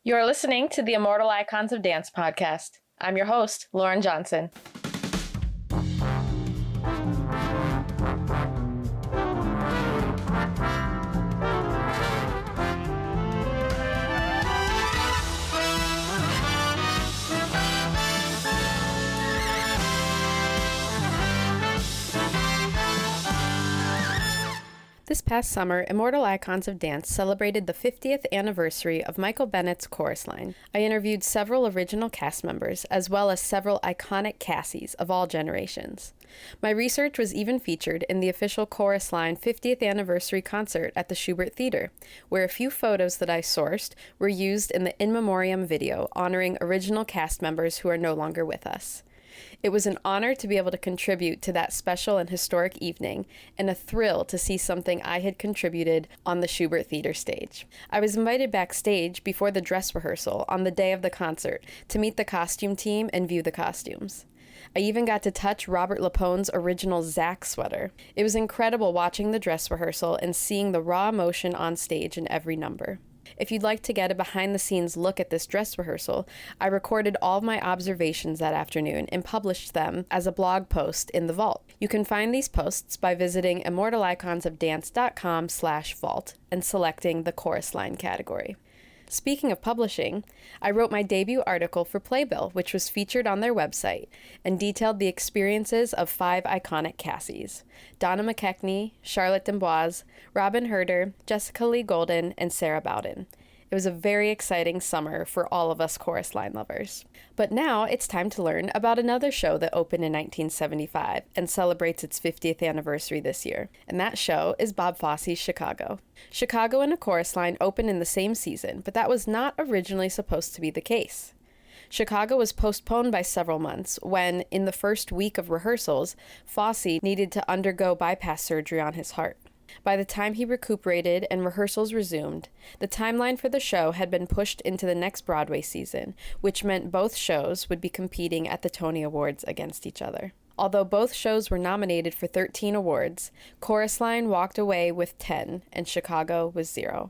You're listening to the Immortal Icons of Dance podcast. I'm your host, Lauren Johnson. This past summer, Immortal Icons of Dance celebrated the 50th anniversary of Michael Bennett's chorus line. I interviewed several original cast members, as well as several iconic Cassies of all generations. My research was even featured in the official chorus line 50th anniversary concert at the Schubert Theater, where a few photos that I sourced were used in the In Memoriam video honoring original cast members who are no longer with us. It was an honor to be able to contribute to that special and historic evening, and a thrill to see something I had contributed on the Schubert Theater stage. I was invited backstage before the dress rehearsal on the day of the concert to meet the costume team and view the costumes. I even got to touch Robert Lapone's original Zack sweater. It was incredible watching the dress rehearsal and seeing the raw emotion on stage in every number. If you'd like to get a behind-the-scenes look at this dress rehearsal, I recorded all of my observations that afternoon and published them as a blog post in the vault. You can find these posts by visiting immortaliconsofdance.com/vault and selecting the chorus line category. Speaking of publishing, I wrote my debut article for Playbill, which was featured on their website, and detailed the experiences of 5 iconic Cassies: Donna McKechnie, Charlotte D'Amboise, Robin Herder, Jessica Lee Golden, and Sarah Bowden. It was a very exciting summer for all of us chorus line lovers. But now it's time to learn about another show that opened in 1975 and celebrates its 50th anniversary this year, and that show is Bob Fosse's Chicago. Chicago and a chorus line opened in the same season, but that was not originally supposed to be the case. Chicago was postponed by several months when, in the first week of rehearsals, Fosse needed to undergo bypass surgery on his heart. By the time he recuperated and rehearsals resumed, the timeline for the show had been pushed into the next Broadway season, which meant both shows would be competing at the Tony Awards against each other. Although both shows were nominated for 13 awards, Chorus Line walked away with 10, and Chicago was 0.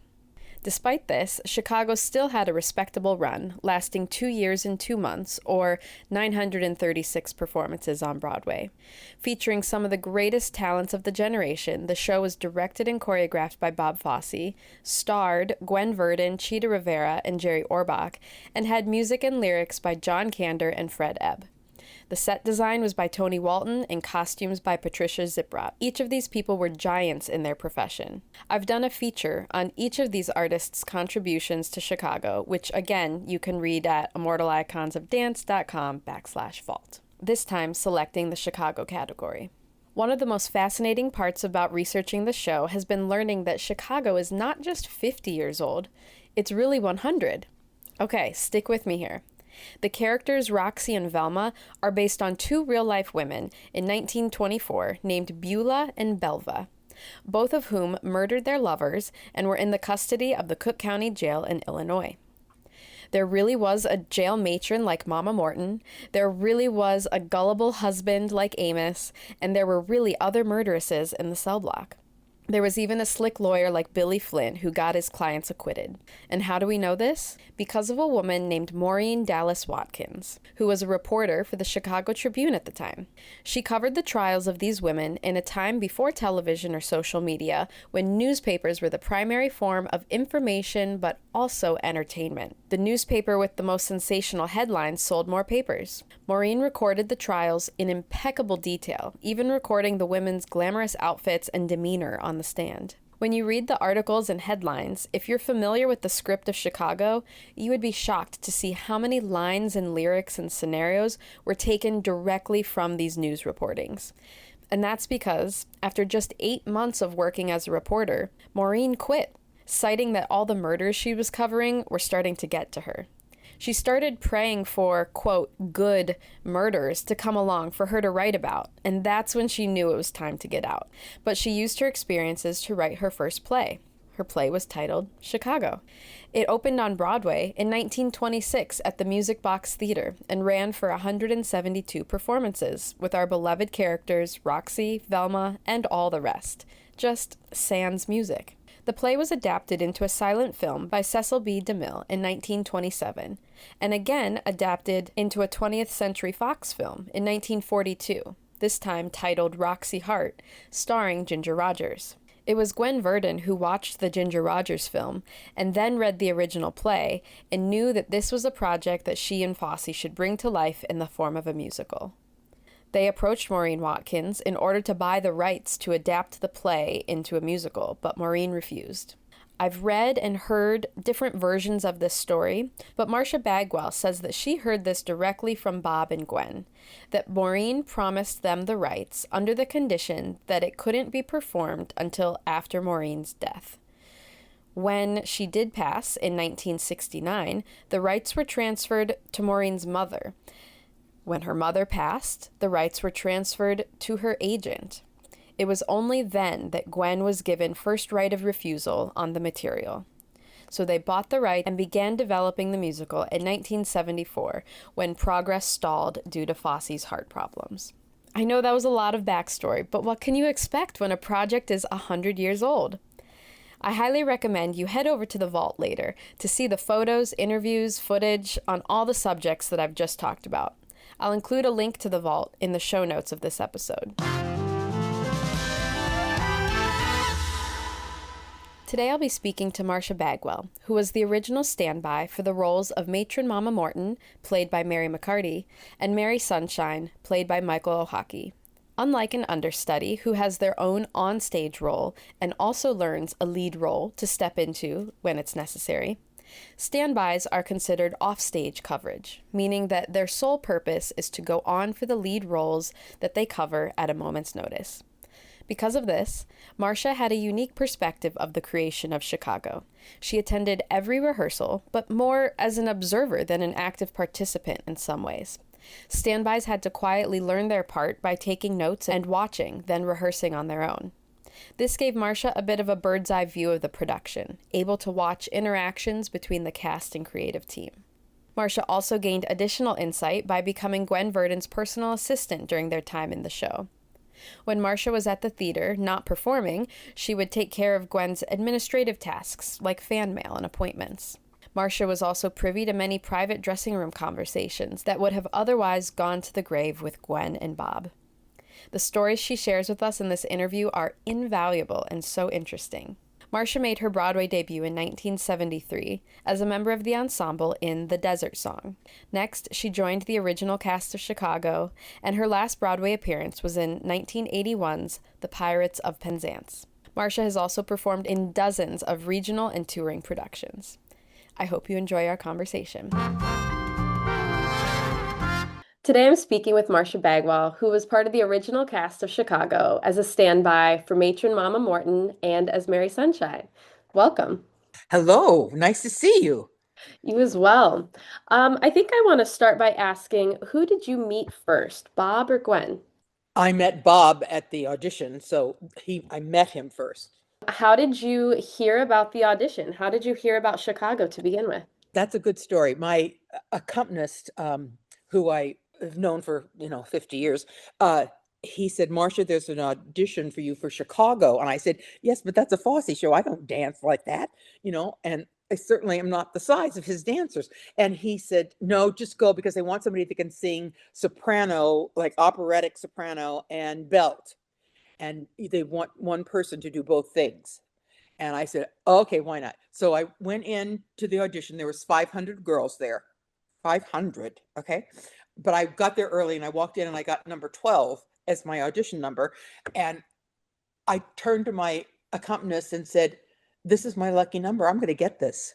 Despite this, Chicago still had a respectable run, lasting 2 years and 2 months, or 936 performances on Broadway. Featuring some of the greatest talents of the generation, the show was directed and choreographed by Bob Fosse, starred Gwen Verdon, Chita Rivera, and Jerry Orbach, and had music and lyrics by John Kander and Fred Ebb. The set design was by Tony Walton and costumes by Patricia Ziprot. Each of these people were giants in their profession. I've done a feature on each of these artists' contributions to Chicago, which again, you can read at immortaliconsofdance.com/vault. This time selecting the Chicago category. One of the most fascinating parts about researching the show has been learning that Chicago is not just 50 years old, it's really 100. Okay, stick with me here. The characters Roxy and Velma are based on 2 real-life women in 1924 named Beulah and Belva, both of whom murdered their lovers and were in the custody of the Cook County Jail in Illinois. There really was a jail matron like Mama Morton, there really was a gullible husband like Amos, and there were really other murderesses in the cell block. There was even a slick lawyer like Billy Flynn who got his clients acquitted. And how do we know this? Because of a woman named Maureen Dallas Watkins, who was a reporter for the Chicago Tribune at the time. She covered the trials of these women in a time before television or social media, when newspapers were the primary form of information but also entertainment. The newspaper with the most sensational headlines sold more papers. Maureen recorded the trials in impeccable detail, even recording the women's glamorous outfits and demeanor on the stand. When you read the articles and headlines, if you're familiar with the script of Chicago, you would be shocked to see how many lines and lyrics and scenarios were taken directly from these news reportings. And that's because, after just 8 months of working as a reporter, Maureen quit, citing that all the murders she was covering were starting to get to her. She started praying for, quote, good murders to come along for her to write about, and that's when she knew it was time to get out. But she used her experiences to write her first play. Her play was titled Chicago. It opened on Broadway in 1926 at the Music Box Theater and ran for 172 performances with our beloved characters Roxy, Velma, and all the rest. Just sans music. The play was adapted into a silent film by Cecil B. DeMille in 1927, and again adapted into a 20th Century Fox film in 1942, this time titled Roxy Hart, starring Ginger Rogers. It was Gwen Verdon who watched the Ginger Rogers film and then read the original play and knew that this was a project that she and Fosse should bring to life in the form of a musical. They approached Maureen Watkins in order to buy the rights to adapt the play into a musical, but Maureen refused. I've read and heard different versions of this story, but Marsha Bagwell says that she heard this directly from Bob and Gwen, that Maureen promised them the rights under the condition that it couldn't be performed until after Maureen's death. When she did pass in 1969, the rights were transferred to Maureen's mother. When her mother passed, the rights were transferred to her agent. It was only then that Gwen was given first right of refusal on the material. So they bought the right and began developing the musical in 1974 when progress stalled due to Fosse's heart problems. I know that was a lot of backstory, but what can you expect when a project is 100 years old? I highly recommend you head over to the vault later to see the photos, interviews, footage on all the subjects that I've just talked about. I'll include a link to the vault in the show notes of this episode. Today I'll be speaking to Marsha Bagwell, who was the original standby for the roles of Matron Mama Morton, played by Mary McCarty, and Mary Sunshine, played by Michael O'Hockey. Unlike an understudy who has their own on-stage role and also learns a lead role to step into when it's necessary, standbys are considered off-stage coverage, meaning that their sole purpose is to go on for the lead roles that they cover at a moment's notice. Because of this, Marsha had a unique perspective of the creation of Chicago. She attended every rehearsal, but more as an observer than an active participant in some ways. Standbys had to quietly learn their part by taking notes and watching, then rehearsing on their own. This gave Marsha a bit of a bird's eye view of the production, able to watch interactions between the cast and creative team. Marsha also gained additional insight by becoming Gwen Verdon's personal assistant during their time in the show. When Marsha was at the theater, not performing, she would take care of Gwen's administrative tasks, like fan mail and appointments. Marsha was also privy to many private dressing room conversations that would have otherwise gone to the grave with Gwen and Bob. The stories she shares with us in this interview are invaluable and so interesting. Marsha made her Broadway debut in 1973 as a member of the ensemble in The Desert Song. Next, she joined the original cast of Chicago, and her last Broadway appearance was in 1981's The Pirates of Penzance. Marsha has also performed in dozens of regional and touring productions. I hope you enjoy our conversation. Today I'm speaking with Marsha Bagwell, who was part of the original cast of Chicago as a standby for Matron Mama Morton and as Mary Sunshine. Welcome. Hello, nice to see you. You as well. I think I want to start by asking, who did you meet first, Bob or Gwen? I met Bob at the audition, so I met him first. How did you hear about the audition? How did you hear about Chicago to begin with? That's a good story. My accompanist, who I have known for 50 years, he said, Marsha, there's an audition for you for Chicago. And I said, yes, but that's a Fosse show. I don't dance like that, and I certainly am not the size of his dancers. And he said, no, just go because they want somebody that can sing soprano, like operatic soprano and belt. And they want one person to do both things. And I said, okay, why not? So I went in to the audition. There was 500 girls there, 500. Okay. But I got there early and I walked in and I got number 12 as my audition number. And I turned to my accompanist and said, this is my lucky number. I'm going to get this.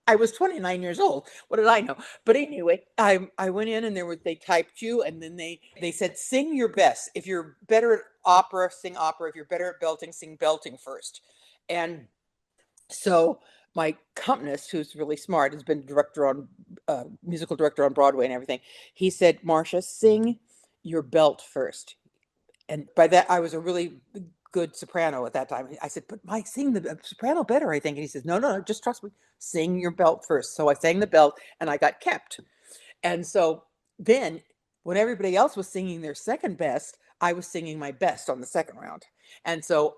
I was 29 years old. What did I know? But anyway, I went in and they typed you, and then they said, sing your best. If you're better at opera, sing opera. If you're better at belting, sing belting first. And so my accompanist, who's really smart, has been musical director on Broadway and everything. He said, Marsha, sing your belt first. And by that, I was a really good soprano at that time. I said, but Mike, sing the soprano better, I think. And he says, no, just trust me. Sing your belt first. So I sang the belt and I got kept. And so then when everybody else was singing their second best, I was singing my best on the second round. And so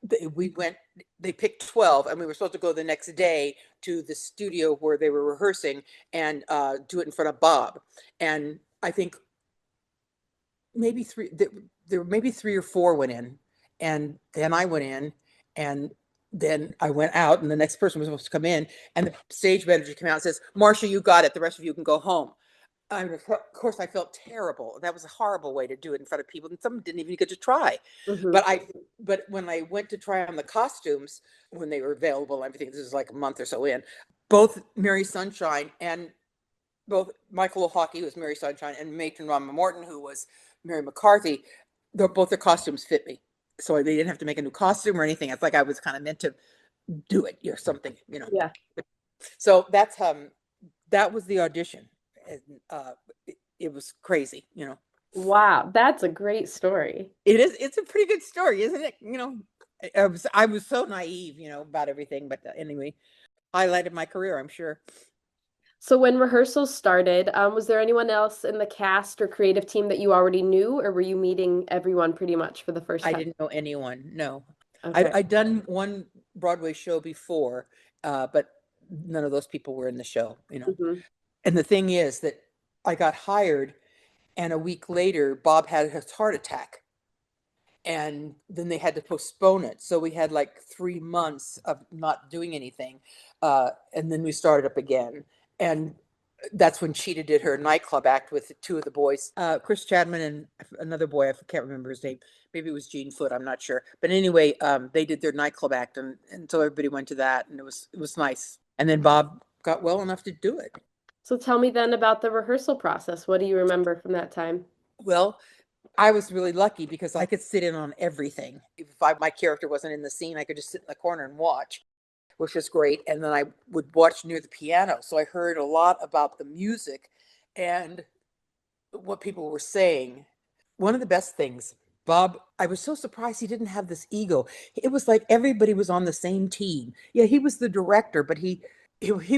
they picked 12 and we were supposed to go the next day to the studio where they were rehearsing and do it in front of Bob. And I think maybe there were maybe 3 or 4 went in, and then I went in, and then I went out, and the next person was supposed to come in, and the stage manager came out and says, Marsha, you got it. The rest of you can go home. I mean, of course, I felt terrible. That was a horrible way to do it in front of people, and some didn't even get to try. Hmm. But when I went to try on the costumes when they were available, and everything, this was like a month or so in, both Mary Sunshine and both Michael O'Hockey, who was Mary Sunshine, and Matron Morton, who was Mary McCarthy, both their costumes fit me. So they didn't have to make a new costume or anything. It's like I was kind of meant to do it or something, you know. Yeah. So that was the audition. And, it was crazy, you know. Wow, that's a great story. It is. It's a pretty good story, isn't it? You know, I was so naive, you know, about everything. But anyway, highlighted my career, I'm sure. So when rehearsals started, was there anyone else in the cast or creative team that you already knew, or were you meeting everyone pretty much for the first I time? didn't know anyone. No, Okay. I'd done one Broadway show before, but none of those people were in the show, you know. Hmm. And the thing is that I got hired, and a week later, Bob had his heart attack, and then they had to postpone it. So we had like 3 months of not doing anything, and then we started up again. And that's when Cheetah did her nightclub act with 2 of the boys, Chris Chadman and another boy. I can't remember his name. Maybe it was Gene Foot. I'm not sure. But anyway, they did their nightclub act, and so everybody went to that, and it was nice. And then Bob got well enough to do it. So tell me then about the rehearsal process. What do you remember from that time? Well, I was really lucky because I could sit in on everything. If my character wasn't in the scene, I could just sit in the corner and watch, which was great. And then I would watch near the piano. So I heard a lot about the music and what people were saying. One of the best things, Bob, I was so surprised he didn't have this ego. It was like everybody was on the same team. Yeah, he was the director, but he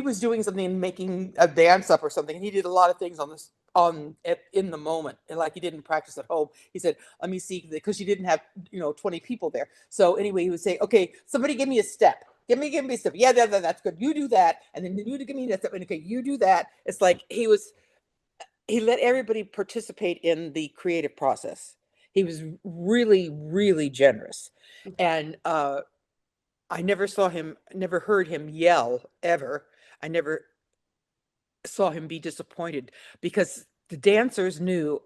was doing something and making a dance up or something, and he did a lot of things on this on in the moment, and like he didn't practice at home. He said, "Let me see," because you didn't have 20 people there. So anyway, he would say, "Okay, somebody give me a step." Give me a step. Yeah, that's good. You do that, and then you give me that step. And okay, you do that. It's like he let everybody participate in the creative process. He was really, really generous. And I never heard him yell ever. I never saw him be disappointed because the dancers knew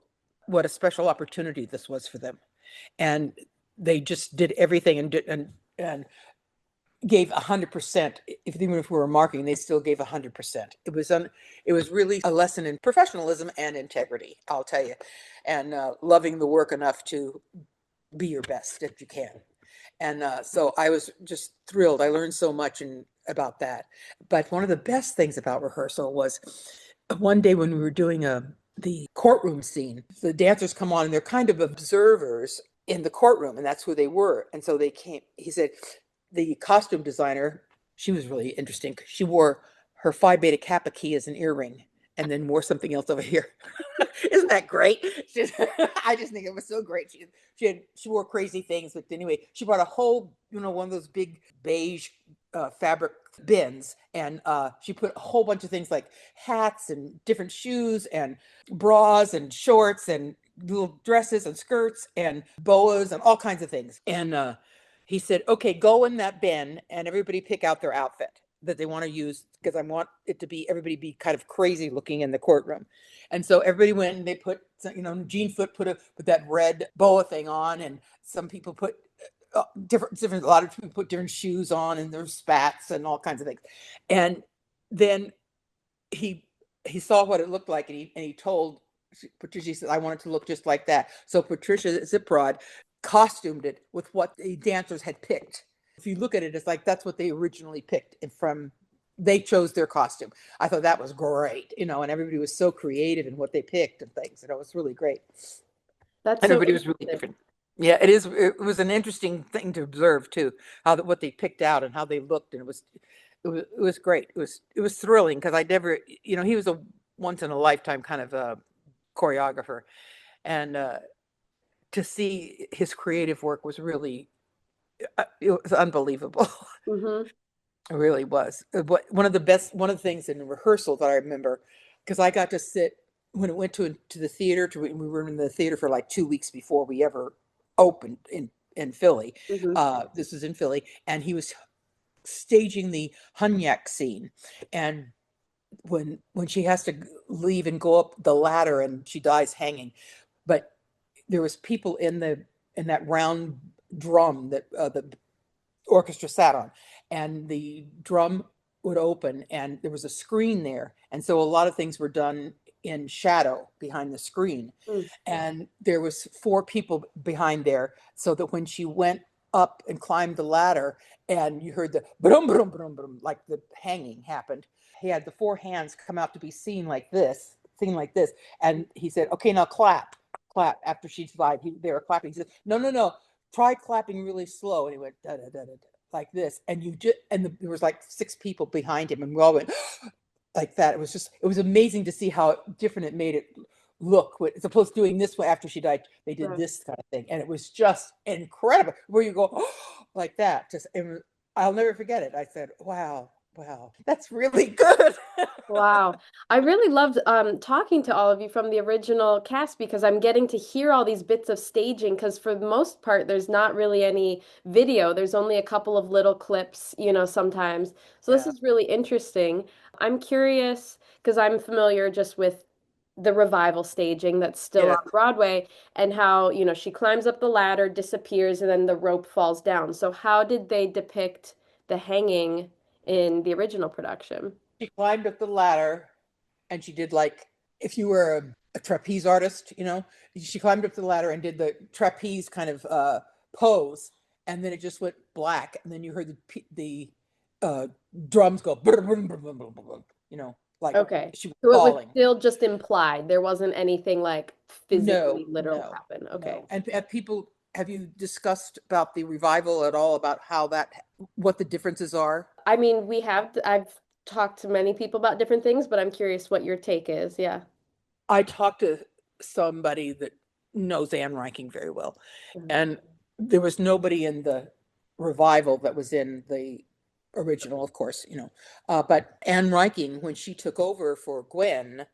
what a special opportunity this was for them. And they just did everything and gave 100%. Even if we were marking, they still gave 100%. It was really a lesson in professionalism and integrity, I'll tell you, and loving the work enough to be your best if you can. And so I was just thrilled. I learned so much about that. But one of the best things about rehearsal was one day when we were doing the courtroom scene. The dancers come on and they're kind of observers in the courtroom, and that's who they were. And so they came. He said, the costume designer, she was really interesting. She wore her Phi Beta Kappa key as an earring, and then wore something else over here. Isn't that great? I just think it was so great. She wore crazy things, but anyway, she brought a whole one of those big beige fabric bins, and she put a whole bunch of things like hats and different shoes and bras and shorts and little dresses and skirts and boas and all kinds of things. And he said, "Okay, go in that bin and everybody pick out their outfit that they want to use, because I want it to be everybody be kind of crazy looking in the courtroom." And so everybody went and they put, Gene Foot put that red boa thing on, and some people put different. A lot of people put different shoes on, and there's spats and all kinds of things. And then he saw what it looked like, and he told Patricia, he said, "I want it to look just like that." So Patricia Ziprod costumed it with what the dancers had picked. If you look at it, it's like that's what they originally picked from. They chose their costume. I thought that was great, and everybody was so creative in what they picked and things. And it was really great. That's And so everybody was really interesting. different. Yeah, it is. It was an interesting thing to observe too, what they picked out and how they looked, and it was great. It was thrilling because I never, he was a once in a lifetime kind of choreographer, and to see his creative work was really It was unbelievable. Mm-hmm. It really was. But one of the things in rehearsal that I remember, because I got to sit when it went to the theater. We were in the theater for like 2 weeks before we ever opened in Philly. Mm-hmm. This was in Philly, and he was staging the Hunyak scene, and when she has to leave and go up the ladder and she dies hanging, but there was people in that round drum that the orchestra sat on, and the drum would open and there was a screen there, and so a lot of things were done in shadow behind the screen, Mm. and there was four people behind there, so that when she went up and climbed the ladder and you heard the brum brum brum brum, like the hanging happened, he had the four hands come out to be seen like this, and he said, okay, now clap after she died. They were clapping. He said, no, no, no, try clapping really slow. And he went da da da da, da like this, and there was like six people behind him, and we all went like that. It was amazing to see how different it made it look. As opposed to doing this way after she died, they did Right. this kind of thing, and it was just incredible. Where you go like that, I'll never forget it. I said, wow, wow, that's really good. Wow. I really loved talking to all of you from the original cast because I'm getting to hear all these bits of staging because for the most part there's not really any video. There's only a couple of little clips, sometimes. So this Yeah, is really interesting. I'm curious because I'm familiar just with the revival staging that's still yeah. on Broadway and how, she climbs up the ladder, disappears, and then the rope falls down. So how did they depict the hanging in the original production? She climbed up the ladder and she did like, if you were a trapeze artist, she climbed up the ladder and did the trapeze kind of pose, and then it just went black, and then you heard the uh, drums go, like Okay. she was So it was falling. still just implied. There wasn't anything like No, physically literal no, happen. Okay. no. And have you discussed about the revival at all, about what the differences are? I mean, I've talked to many people about different things, but I'm curious what your take is. Yeah. I talked to somebody that knows Anne Reinking very well, Mhm. and there was nobody in the revival that was in the original, of course, but Anne Reinking, when she took over for Gwen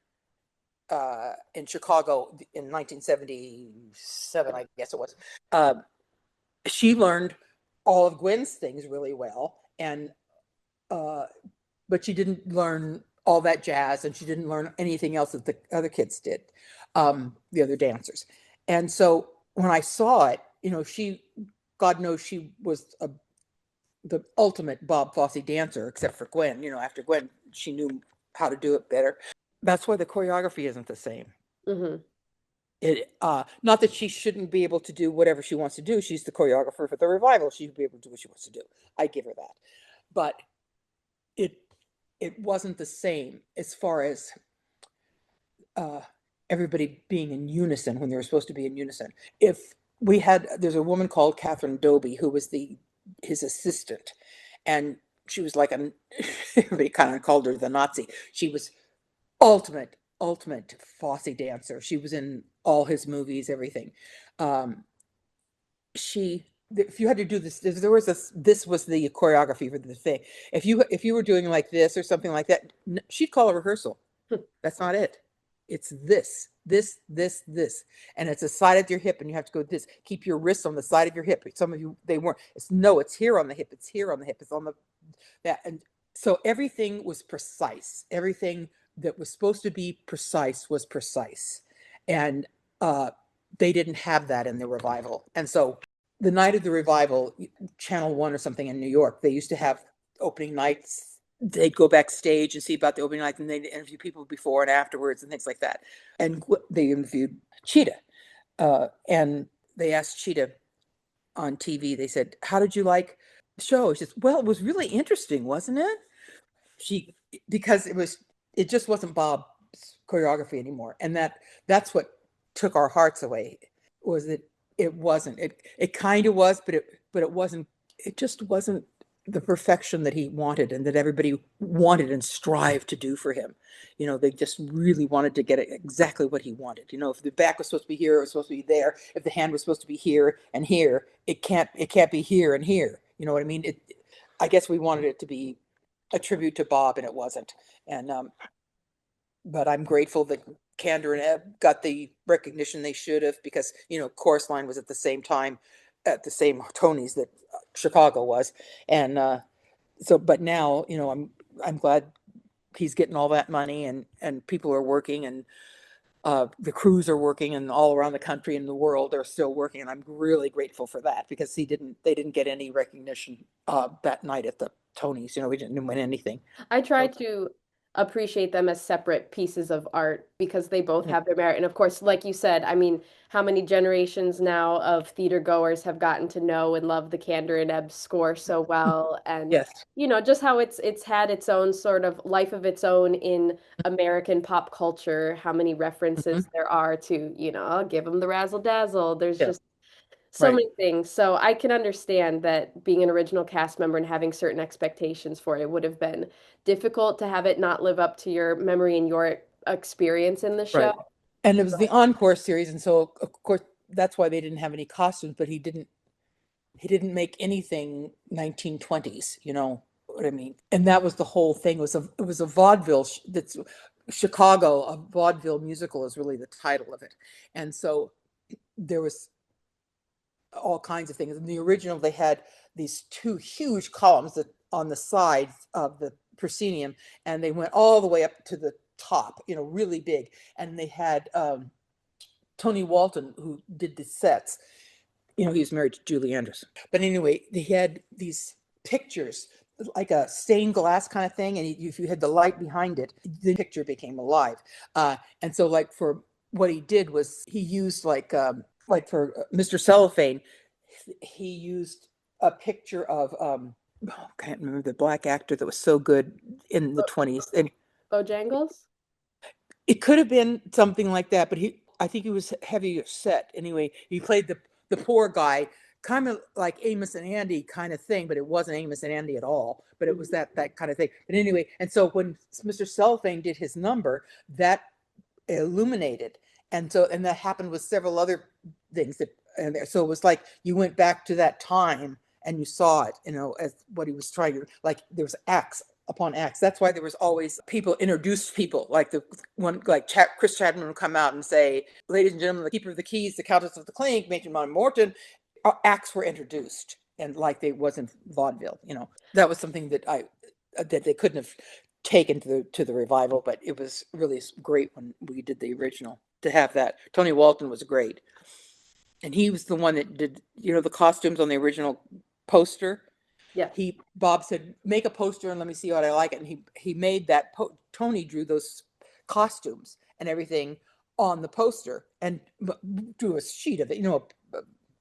in Chicago in 1977, I guess it was, uh, she learned all of Gwen's things really well, and uh, but she didn't learn all that jazz, and she didn't learn anything else that the other kids did, the other dancers. And so when I saw it, God knows she was the ultimate Bob Fosse dancer, except for Gwen. After Gwen, she knew how to do it better. That's why the choreography isn't the same. Hmm. Not that she shouldn't be able to do whatever she wants to do. She's the choreographer for the revival. She should be able to do what she wants to do. I give her that. But it it wasn't the same as far as uh, everybody being in unison when they were supposed to be in unison. There's a woman called Catherine Doby who was his assistant, and she was like everybody kind of called her the Nazi. She was ultimate Fosse dancer. She was in all his movies, everything. Um, if you had to do this, this was the choreography for the thing. If you were doing like this or something like that, she'd call a rehearsal. That's not it. It's this, and it's the side of your hip, and you have to go this. Keep your wrists on the side of your hip. Some of you, they weren't. It's here on the hip. It's here on the hip. It's on that, and so everything was precise. Everything that was supposed to be precise was precise, and they didn't have that in the revival. And so the night of the revival, Channel 1 or something in New York, they used to have opening nights. They'd go backstage and see about the opening night, and they'd interview people before and afterwards and things like that. And they interviewed Cheetah, and they asked Cheetah on TV, they said, how did you like the show? She says, well, it was really interesting, wasn't it? She Because it just wasn't Bob's choreography anymore. And that's what took our hearts away, was that it wasn't. It kind of was, but it wasn't, it just wasn't the perfection that he wanted and that everybody wanted and strived to do for him. They just really wanted to get exactly what he wanted. If the back was supposed to be here, it was supposed to be there. If the hand was supposed to be here and here, it can't be here and here. You know what I mean? I guess we wanted it to be a tribute to Bob, and it wasn't. And but I'm grateful that Candor and Ebb got the recognition they should have, because Chorus Line was at the same time at the same Tonys that Chicago was. And but now I'm glad he's getting all that money, and people are working, and the crews are working, and all around the country and the world they're still working, and I'm really grateful for that, because they didn't get any recognition that night at the Tonys. We didn't win anything. I try So to appreciate them as separate pieces of art because they both yeah. have their merit. And of course, like you said, I mean, how many generations now of theater goers have gotten to know and love the Candor and Ebb score so well, and Yes. just how it's had its own sort of life of its own in American pop culture, how many Mhm. references there are to, I'll give them the razzle dazzle. There's Yeah. just so Right. many things. So I can understand that being an original cast member and having certain expectations for it would have been difficult to have it not live up to your memory and your experience in the show. Right. And it was the encore series, and so of course that's why they didn't have any costumes. But he didn't make anything 1920s. You know what I mean? And that was the whole thing. It was a vaudeville. That's Chicago. A vaudeville musical is really the title of it. And so there was all kinds of things. In the original, they had these two huge columns that on the sides of the proscenium, and they went all the way up to the top, really big. And they had Tony Walton, who did the sets. He was married to Julie Anderson. But anyway, they had these pictures, like a stained glass kind of thing, and if you had the light behind it, the picture became alive. And so, like, for what he did was he used like for Mr. Cellophane, he used a picture of I can't remember the black actor that was so good in the 20s, and Bojangles? it could have been something like that, but I think he was heavier set. Anyway, he played the poor guy, kind of like Amos and Andy kind of thing, but it wasn't Amos and Andy at all. But it was that kind of thing. But anyway, and so when Mr. Cellophane did his number, that illuminated, and that happened with several other things so it was like you went back to that time and you saw it, as what he was trying to, like, there was acts upon acts. That's why there was always people introduce people, like the one, like Chris Chapman would come out and say, "Ladies and gentlemen, the keeper of the keys, the Countess of the Clink, Matron Morton." Acts were introduced, and like they wasn't vaudeville. That was something that they couldn't have taken to the revival, but it was really great when we did the original to have that. Tony Walton was great, and he was the one that did the costumes on the original poster. Yes. Bob said, make a poster and let me see what I like it. And he made that. Tony drew those costumes and everything on the poster and drew a sheet of it,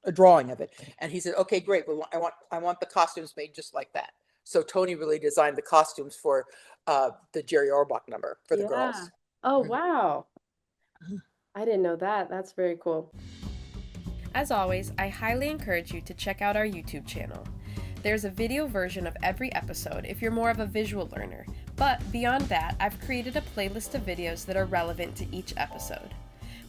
a drawing of it. And he said, okay, great. Well, I want the costumes made just like that. So Tony really designed the costumes for the Jerry Orbach number for the Yeah. girls. Oh, Mhm. wow. I didn't know that. That's very cool. As always, I highly encourage you to check out our YouTube channel. There's a video version of every episode if you're more of a visual learner, but beyond that, I've created a playlist of videos that are relevant to each episode.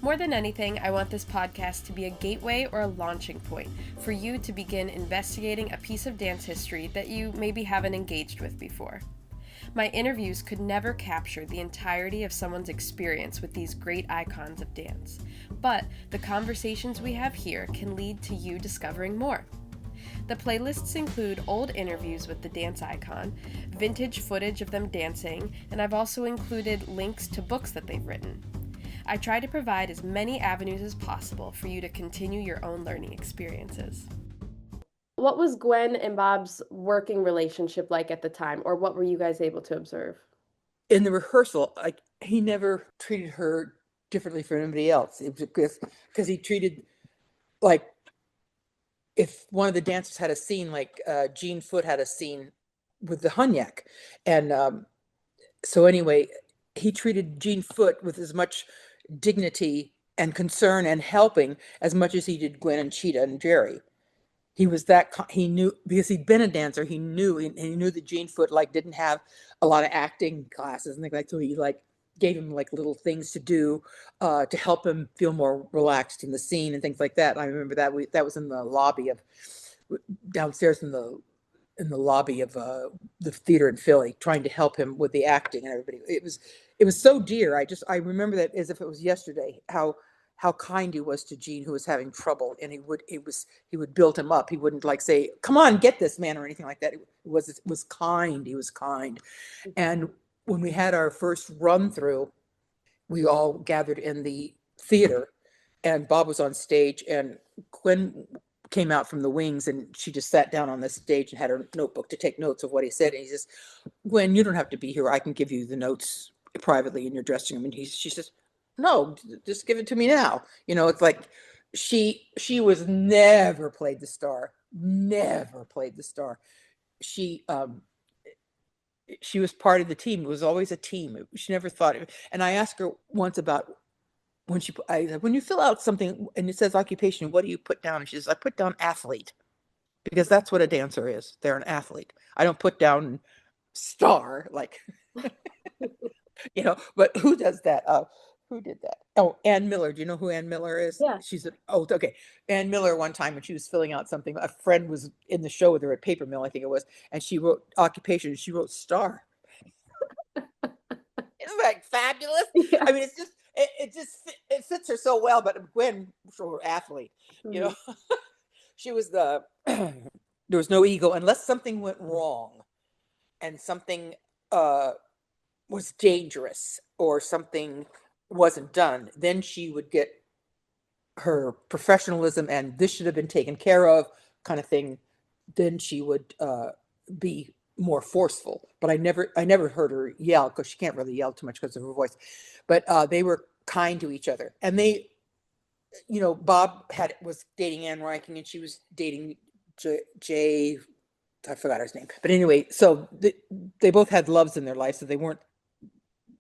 More than anything, I want this podcast to be a gateway or a launching point for you to begin investigating a piece of dance history that you maybe haven't engaged with before. My interviews could never capture the entirety of someone's experience with these great icons of dance, but the conversations we have here can lead to you discovering more. The playlists include old interviews with the dance icon, vintage footage of them dancing, and I've also included links to books that they've written. I try to provide as many avenues as possible for you to continue your own learning experiences. What was Gwen and Bob's working relationship like at the time, or what were you guys able to observe? In the rehearsal, like, he never treated her differently from anybody else. It was because he treated, like, if one of the dancers had a scene, like Jean Foot had a scene with the Hunyak, and so anyway, he treated Jean Foot with as much dignity and concern and helping as much as he did Gwen and Cheetah and Jerry. he was he knew, because he'd been a dancer, he knew, and he knew that Gene Foot like didn't have a lot of acting classes and things like that. So he like gave him like little things to do to help him feel more relaxed in the scene and things like that. And I remember that was in the lobby of downstairs in the lobby of the theater in Philly, trying to help him with the acting and everybody. It was so dear. I remember that as if it was yesterday, how kind he was to Gene, who was having trouble, and he would build him up. He wouldn't like say, "Come on, get this man," or anything like that. It was kind. He was kind. And when we had our first run through, we all gathered in the theater, and Bob was on stage, and Gwen came out from the wings, and she just sat down on the stage and had her notebook to take notes of what he said. And he says, "Gwen, you don't have to be here. I can give you the notes privately in your dressing room." And she says, "No, just give it to me now." It's like she was never played the star, never played the star. She was part of the team. It was always a team. She never thought it. And I asked her once about when you fill out something and it says occupation, what do you put down? And she says, "I put down athlete, because that's what a dancer is. They're an athlete. I don't put down star, like, but who does that? Who did that? Oh, Ann Miller. Do you know who Ann Miller is? Yeah. Okay. Ann Miller, one time when she was filling out something, a friend was in the show with her at Paper Mill, I think it was, and she wrote occupation, and she wrote star. Isn't that fabulous? Yeah. I mean, it fits her so well. But Gwen, for her athlete, she was there was no ego unless something went wrong, and something was dangerous or something wasn't done. Then she would get her professionalism, and this should have been taken care of, kind of thing. Then she would be more forceful. But I never heard her yell, because she can't really yell too much because of her voice. But they were kind to each other, and they, Bob was dating Anne Reinking, and she was dating Jay. I forgot his name, but anyway, so they both had loves in their life, so they weren't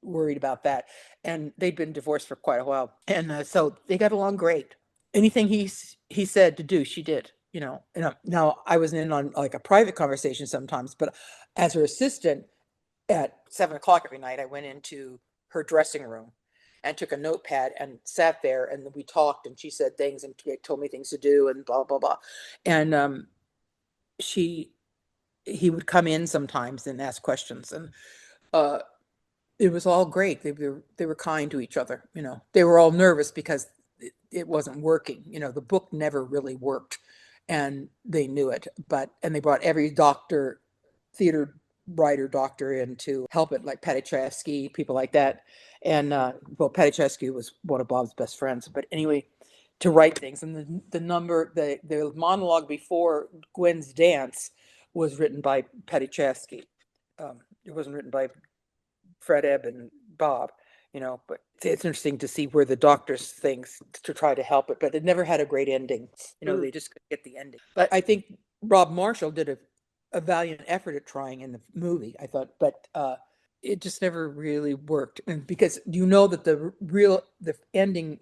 worried about that. And they'd been divorced for quite a while, and so they got along great. Anything he said to do, she did. Now I was in on like a private conversation sometimes, but as her assistant at 7:00 every night, I went into her dressing room and took a notepad and sat there, and we talked, and she said things and told me things to do and blah blah blah. And he would come in sometimes and ask questions, and it was all great. They were kind to each other. They were all nervous because it wasn't working. The book never really worked, and they knew it. And they brought every theater writer doctor in to help it, like Patichevsky, people like that. And Patichevsky was one of Bob's best friends. But anyway, to write things, and the monologue before Gwen's dance was written by Patichevsky. It wasn't written by Fred Ebb and Bob. But it's interesting to see where the doctors things to try to help it, but it never had a great ending. They just couldn't get the ending. But I think Rob Marshall did a valiant effort at trying in the movie, I thought, but it just never really worked. And because that the ending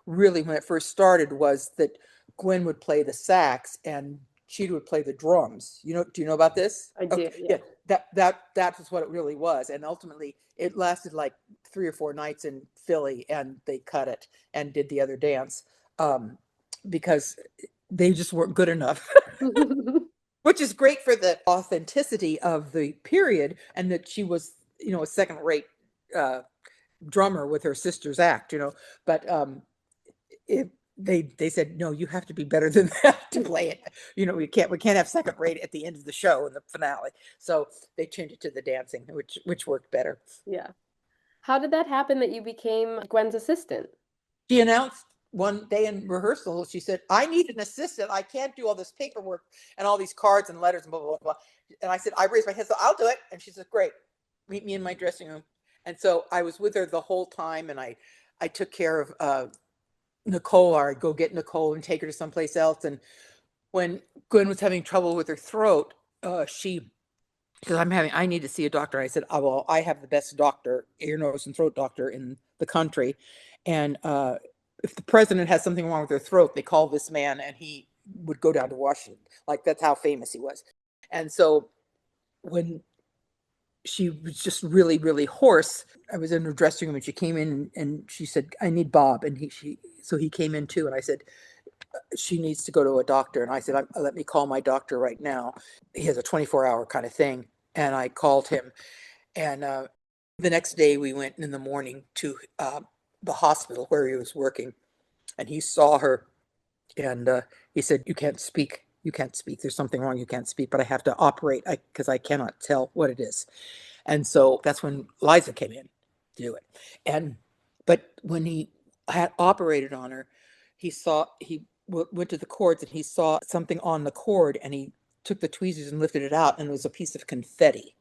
really, when it first started, was that Gwen would play the sax and Cheetah would play the drums. Do you know about this? I do. Okay, yeah. That was what it really was. And ultimately it lasted like 3 or 4 nights in Philly, and they cut it and did the other dance because they just weren't good enough. Which is great for the authenticity of the period, and that she was, a second-rate drummer with her sister's act, but they said, "No, you have to be better than that to play it. We can't have second rate at the end of the show in the finale." So they changed it to the dancing, which worked better. Yeah. How did that happen that you became Gwen's assistant? She announced one day in rehearsal, she said, "I need an assistant. I can't do all this paperwork and all these cards and letters and blah, blah, blah." And I said, I raised my hand, so I'll do it. And she said, "Great, meet me in my dressing room." And so I was with her the whole time, and I took care of Nicole, or I'd go get Nicole and take her to someplace else. And when Gwen was having trouble with her throat, she said, I need to see a doctor. I said, "Oh, well, I have the best doctor, ear, nose, and throat doctor in the country. And if the president has something wrong with her throat, they call this man, and he would go down to Washington. Like, that's how famous he was. And so when she was just really, really hoarse, I was in her dressing room and she came in and she said, I need Bob. And so he came in too. And I said, she needs to go to a doctor. And I said, let me call my doctor right now. He has a 24-hour kind of thing. And I called him. And the next day we went in the morning to the hospital where he was working. And he saw her. And he said, you can't speak. You can't speak. There's something wrong. You can't speak. But I have to operate because I cannot tell what it is. And so that's when Liza came in to do it. But when he had operated on her, he went to the cords and he saw something on the cord, and he took the tweezers and lifted it out, and it was a piece of confetti.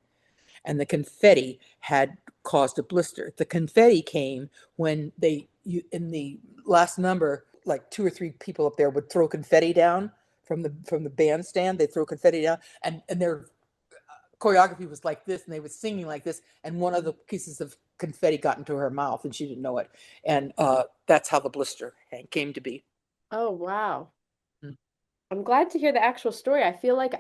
And the confetti had caused a blister. The confetti came when in the last number, like 2 or 3 people up there would throw confetti down from the bandstand. They'd throw confetti down, and their choreography was like this, and they were singing like this, and one of the pieces of confetti got into her mouth and she didn't know it. And that's how the blister came to be. Oh, wow. Mm. I'm glad to hear the actual story. I feel like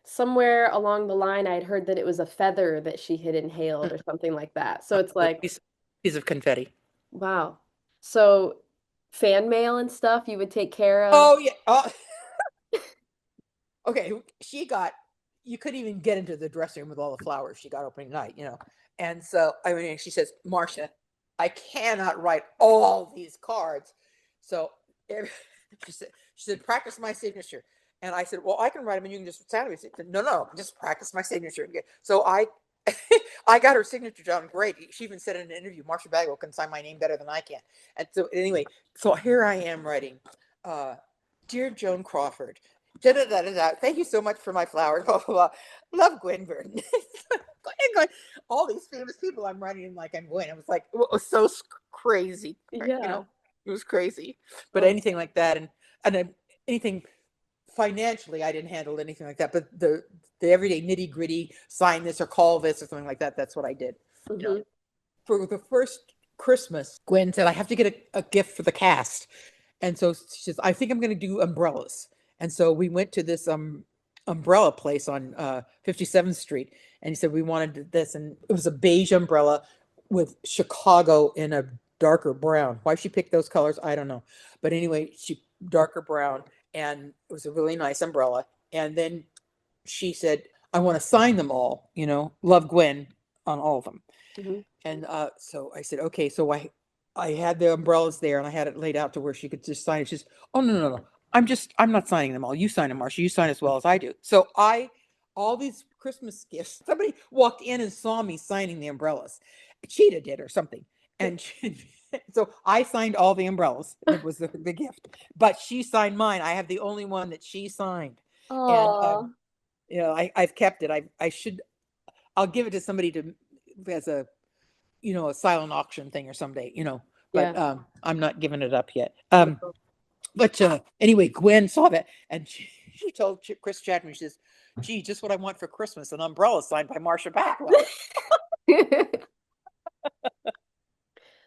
somewhere along the line, I'd heard that it was a feather that she had inhaled or something like that. So it's like, piece of confetti. wow. So fan mail and stuff you would take care of? Oh, yeah. Oh. Okay, you couldn't even get into the dressing room with all the flowers she got opening night, And so, I mean, she says, Marsha, I cannot write all these cards. So she said, practice my signature. And I said, well, I can write them and you can just sign them. She said, no, just practice my signature. So I got her signature down great. She even said in an interview, Marsha Bagwell can sign my name better than I can. And so anyway, so here I am writing, Dear Joan Crawford, thank you so much for my flowers. Blah, blah, blah. Love Gwen Verdon. All these famous people I'm writing like I'm Gwen. It was like, it was so crazy. Yeah. It was crazy. But Oh. anything like that, and anything financially, I didn't handle anything like that. But the everyday nitty gritty, sign this or call this or something like that. That's what I did. Mhm. For the first Christmas, Gwen said, I have to get a gift for the cast. And so she says, I think I'm going to do umbrellas. And so we went to this umbrella place on 57th Street. And he said, we wanted this. And it was a beige umbrella with Chicago in a darker brown. Why she picked those colors, I don't know. But anyway, darker brown. And it was a really nice umbrella. And then she said, I want to sign them all, love Gwen on all of them. Mhm. And so I said, okay. So I had the umbrellas there and I had it laid out to where she could just sign it. She's, oh, no. I'm not signing them all. You sign them, Marsha. You sign as well as I do. So all these Christmas gifts, somebody walked in and saw me signing the umbrellas. Cheetah did or something. And so I signed all the umbrellas. It was the gift. But she signed mine. I have the only one that she signed. Oh. And, I've kept it. I'll give it to somebody as a silent auction thing or someday, but Yeah. I'm not giving it up yet. But anyway, Gwen saw that and she told Chris Chapman, she says, gee, just what I want for Christmas, an umbrella signed by Marsha Bagwell.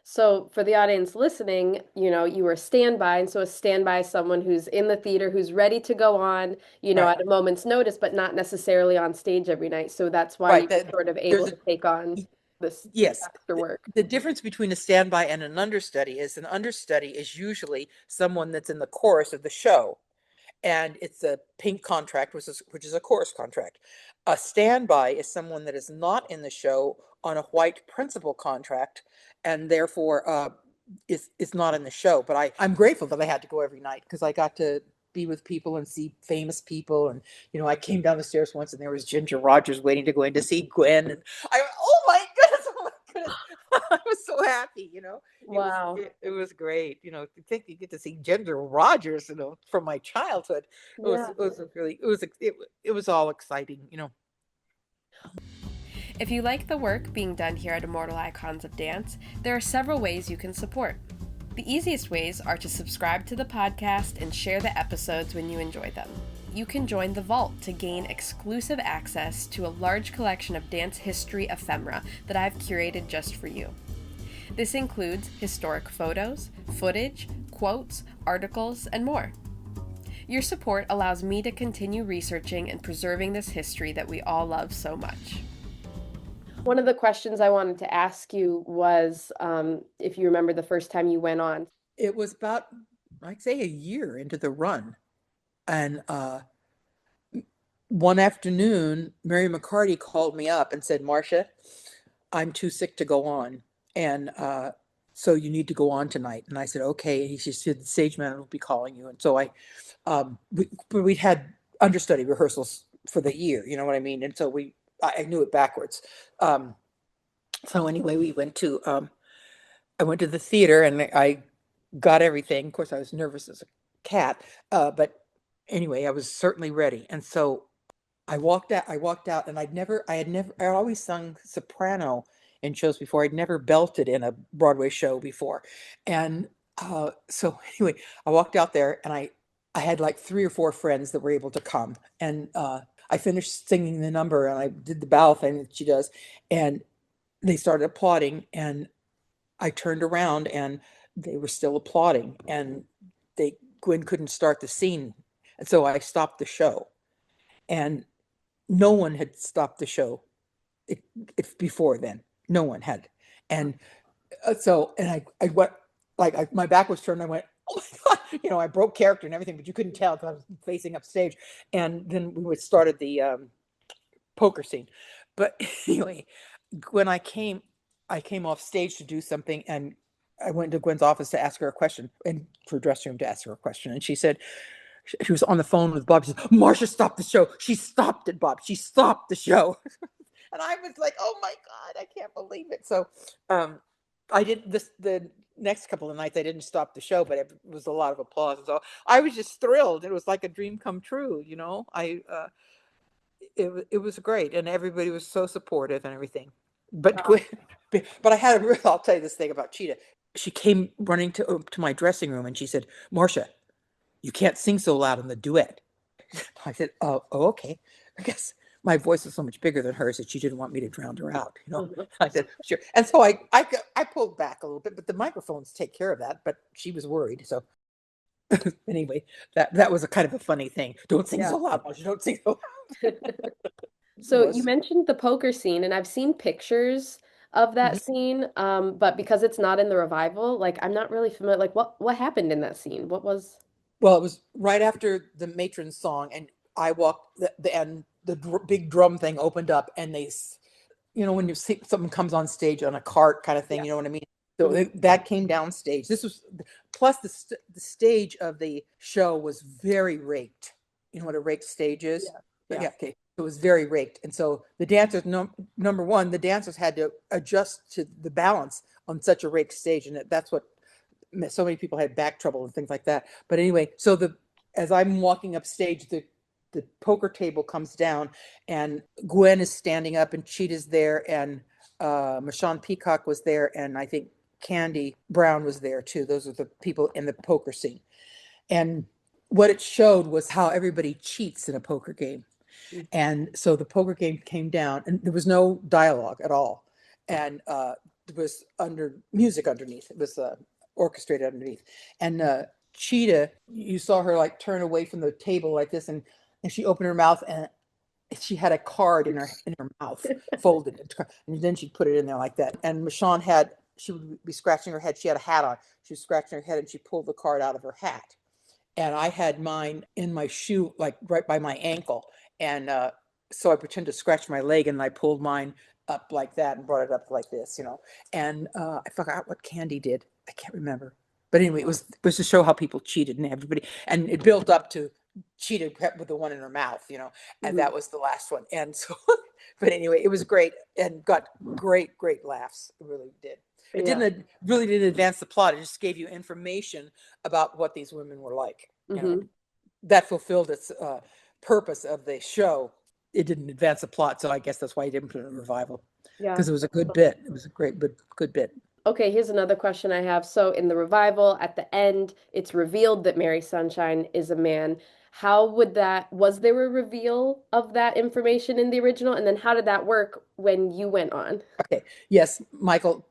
So for the audience listening, you were a standby, and so a standby is someone who's in the theater, who's ready to go on, Right. at a moment's notice, but not necessarily on stage every night. So that's why Right. you were sort of able to take on this Yes. extra work. The difference between a standby and an understudy is usually someone that's in the chorus of the show. And it's a pink contract, which is a chorus contract. A standby is someone that is not in the show on a white principal contract, and therefore is not in the show. But I'm grateful that I had to go every night because I got to be with people and see famous people. And I came down the stairs once, and there was Ginger Rogers waiting to go in to see Gwen, and oh my goodness, I was so happy, Wow. It was great, to think you get to see Ginger Rogers, from my childhood. Yeah. It was all exciting, If you like the work being done here at Immortal Icons of Dance, there are several ways you can support. The easiest ways are to subscribe to the podcast and share the episodes when you enjoy them. You can join the Vault to gain exclusive access to a large collection of dance history ephemera that I've curated just for you. This includes historic photos, footage, quotes, articles, and more. Your support allows me to continue researching and preserving this history that we all love so much. One of the questions I wanted to ask you was if you remember the first time you went on. It was about, I'd say, a year into the run. And one afternoon, Mary McCarty called me up and said, Marsha, I'm too sick to go on. And so you need to go on tonight. And I said, okay. And she said, the stage manager will be calling you. And so we'd had understudy rehearsals for the year, you know what I mean? And so I knew it backwards. So anyway, I went to the theater and I got everything. Of course, I was nervous as a cat, but anyway, I was certainly ready. And so I walked out and I always sung soprano in shows before. I'd never belted in a Broadway show before. And so anyway, I walked out there and I had like 3 or 4 friends that were able to come. And I finished singing the number and I did the bow thing that she does. And they started applauding and I turned around and they were still applauding and Gwen couldn't start the scene. And so I stopped the show. And no one had stopped the show before then. No one had. And I went, like, my back was turned. I went, oh my God, I broke character and everything, but you couldn't tell because I was facing upstage. And then we started the poker scene. But anyway, when I came off stage to do something and I went to Gwen's office to ask her a question and for dressing room to ask her a question. And she said, she was on the phone with Bob. She said, Marsha stopped the show. She stopped it, Bob. She stopped the show. And I was like, oh my God, I can't believe it. So I did this, the next couple of nights, I didn't stop the show, but it was a lot of applause. So I was just thrilled. It was like a dream come true. It was great. And everybody was so supportive and everything. But, Wow. but I'll tell you this thing about Cheetah. She came running to my dressing room and she said, Marsha, you can't sing so loud in the duet. I said, oh, okay. I guess my voice is so much bigger than hers that she didn't want me to drown her out. I said, sure. And so I pulled back a little bit, but the microphones take care of that. But she was worried. So anyway, that was a kind of a funny thing. Don't sing so loud, Marsha. Don't sing so loud. So you mentioned the poker scene, and I've seen pictures of that scene, but because it's not in the revival, like I'm not really familiar. Like what happened in that scene? What was? Well, it was right after the Matron song, and I walked and the big drum thing opened up, and when you see someone comes on stage on a cart kind of thing, you know what I mean? So that came down stage. This was plus the stage of the show was very raked. You know what a raked stage is? Yeah. Okay. It was very raked, and so the dancers, number one, the dancers had to adjust to the balance on such a raked stage, and that's what so many people had back trouble and things like that. But anyway, so as I'm walking up stage, the poker table comes down and Gwen is standing up and Cheetah's there and Michonne Peacock was there and I think Candy Brown was there too. Those are the people in the poker scene. And what it showed was how everybody cheats in a poker game. And so the poker game came down and there was no dialogue at all. And there was music underneath. It was orchestrated underneath. And Cheetah, you saw her like turn away from the table like this, and she opened her mouth and she had a card in her mouth folded, and then she'd put it in there like that. And Michonne she would be scratching her head. She had a hat on. She was scratching her head, and she pulled the card out of her hat. And I had mine in my shoe, like right by my ankle. And so I pretended to scratch my leg, and I pulled mine up like that and brought it up like this, And I forgot what Candy did. I can't remember. But anyway, it was to show how people cheated and everybody, and it built up to Cheetah with the one in her mouth, and that was the last one. And so, but anyway, it was great and got great laughs. It really did. It really didn't advance the plot. It just gave you information about what these women were like. That fulfilled its purpose of the show. It didn't advance the plot, so I guess that's why he didn't put it in a revival. Yeah, because it was a good bit. It was a great, good bit. Okay, here's another question I have. So in the revival, at the end, it's revealed that Mary Sunshine is a man. Was there a reveal of that information in the original? And then how did that work when you went on? Okay, yes, Michael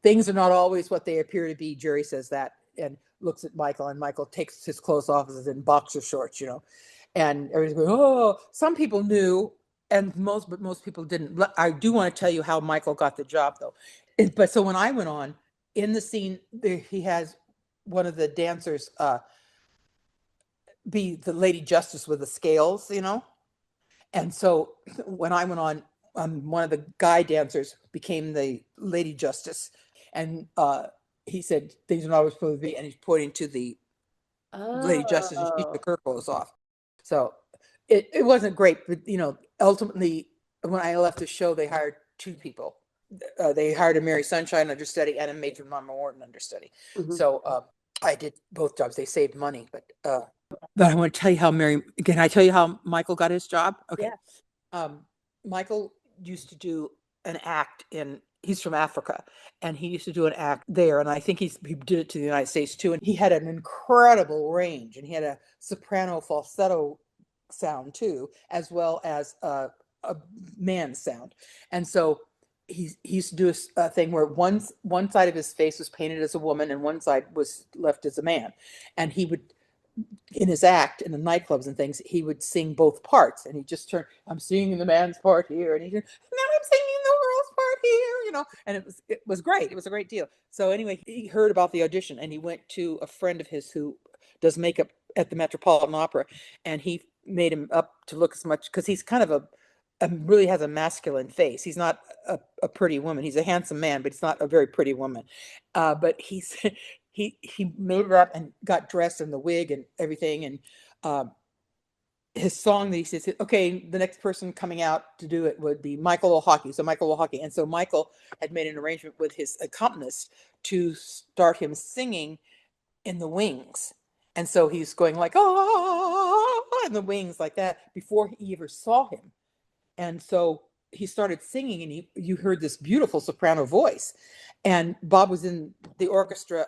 things are not always what they appear to be. Jerry says that. And looks at Michael, and Michael takes his clothes off as in boxer shorts, and everybody's going, oh, some people knew, and but most people didn't. I do want to tell you how Michael got the job, though. But so when I went on in the scene, he has one of the dancers be the Lady Justice with the scales, And so when I went on, one of the guy dancers became the Lady Justice, and he said things are not always supposed to be, and he's pointing to the Lady Justice, and she Oh. took her clothes off. So it wasn't great, but ultimately when I left the show, they hired two people. They hired a Mary Sunshine understudy and a Matron Morton understudy. Mhm. So I did both jobs. They saved money, but I want to tell you how can I tell you how Michael got his job? Okay. Yeah. Michael used to do an act he's from Africa, and he used to do an act there. And I think he did it to the United States too. And he had an incredible range, and he had a soprano falsetto sound too, as well as a man's sound. And so he used to do a thing where one side of his face was painted as a woman and one side was left as a man. And he would, in his act in the nightclubs and things, he would sing both parts, and he just turned, I'm singing the man's part here, and he said, now I'm singing the girl's part here, and it was great. It was a great deal. So anyway, he heard about the audition, and he went to a friend of his who does makeup at the Metropolitan Opera, and he made him up to look as much, because he's kind of really has a masculine face. He's not a pretty woman. He's a handsome man, but he's not a very pretty woman. But he made it up and got dressed in the wig and everything. And his song that he says, okay, the next person coming out to do it would be Michael O'Hockey. So Michael O'Hockey. And so Michael had made an arrangement with his accompanist to start him singing in the wings. And so he's going like, oh, in the wings like that before he ever saw him. And so he started singing, and you heard this beautiful soprano voice. And Bob was in the orchestra,